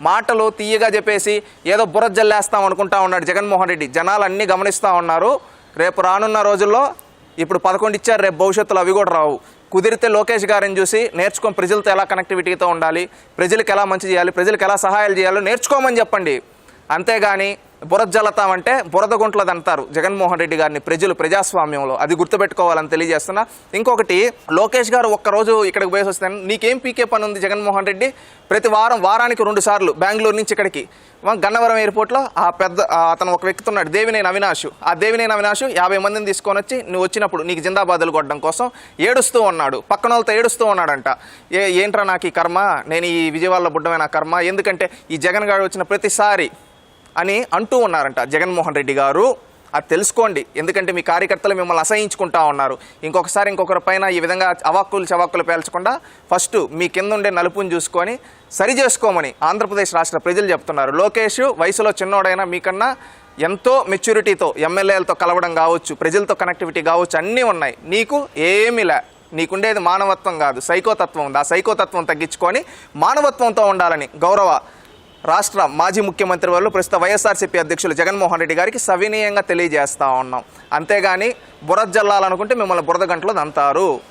మాటలు తీయగా చెప్పేసి ఏదో బుర్ర జల్లేస్తాం అనుకుంటా ఉన్నాడు జగన్మోహన్ రెడ్డి. జనాలు అన్నీ గమనిస్తూ ఉన్నారు. రేపు రానున్న రోజుల్లో ఇప్పుడు 11 ఇచ్చారు, రేపు భవిష్యత్తులో అవి కూడా రావు. కుదిరితే లోకేష్ గారిని చూసి నేర్చుకొని ప్రజలతో ఎలా కనెక్టివిటీతో ఉండాలి, ప్రజలకు ఎలా మంచి చేయాలి, ప్రజలకు ఎలా సహాయాలు చేయాలో నేర్చుకోమని చెప్పండి. అంతేగాని బురద జల్లతామంటే బురద గుంట్లది అంటారు జగన్మోహన్ రెడ్డి గారిని ప్రజలు ప్రజాస్వామ్యంలో. అది గుర్తుపెట్టుకోవాలని తెలియజేస్తున్నా. ఇంకొకటి, లోకేష్ గారు ఒక్కరోజు ఇక్కడికి పోయేసి వస్తాను, నీకేం పీకే పని ఉంది జగన్మోహన్ రెడ్డి? ప్రతి వారానికి 2 సార్లు బెంగళూరు నుంచి ఇక్కడికి గన్నవరం ఎయిర్పోర్ట్లో అతను ఒక వ్యక్తి ఉన్నాడు, దేవినేని అవినాష్. ఆ దేవినేని అవినాష్ 50 మందిని తీసుకొని వచ్చి నువ్వు వచ్చినప్పుడు నీకు జిందాబాదులు కొట్టడం కోసం ఏడుస్తూ ఉన్నాడు, పక్కన వాళ్ళతో ఏడుస్తూ ఉన్నాడంట. ఏంట్రా నాకు ఈ కర్మ, నేను ఈ విజయవాడలో బుడ్డమే నా కర్మ, ఎందుకంటే ఈ జగన్ గారు వచ్చిన ప్రతిసారి అని అంటూ ఉన్నారంట జగన్మోహన్ రెడ్డి గారు. అది తెలుసుకోండి, ఎందుకంటే మీ కార్యకర్తలు మిమ్మల్ని అసహించుకుంటా ఉన్నారు. ఇంకొకరి పైన ఈ విధంగా చవాక్కులు పేల్చకుండా ఫస్ట్ మీ కింద ఉండే నలుపుని చూసుకొని సరి చేసుకోమని ఆంధ్రప్రదేశ్ రాష్ట్ర ప్రజలు చెప్తున్నారు. లోకేష్ వయసులో చిన్నోడైనా మీకన్నా ఎంతో మెచ్యూరిటీతో ఎమ్మెల్యేలతో కలవడం కావచ్చు, ప్రజలతో కనెక్టివిటీ కావచ్చు, అన్నీ ఉన్నాయి. నీకు ఏమీలే. నీకుండేది మానవత్వం కాదు, సైకోతత్వం ఉంది. ఆ సైకోతత్వం తగ్గించుకొని మానవత్వంతో ఉండాలని గౌరవ రాష్ట్ర మాజీ ముఖ్యమంత్రి వాళ్ళు ప్రస్తుత వైఎస్ఆర్సీపీ అధ్యక్షులు జగన్మోహన్ రెడ్డి గారికి సవినీయంగా తెలియజేస్తూ ఉన్నాం. అంతేగాని బురద జల్లాలనుకుంటే మిమ్మల్ని బురద గంటలో దంతారు.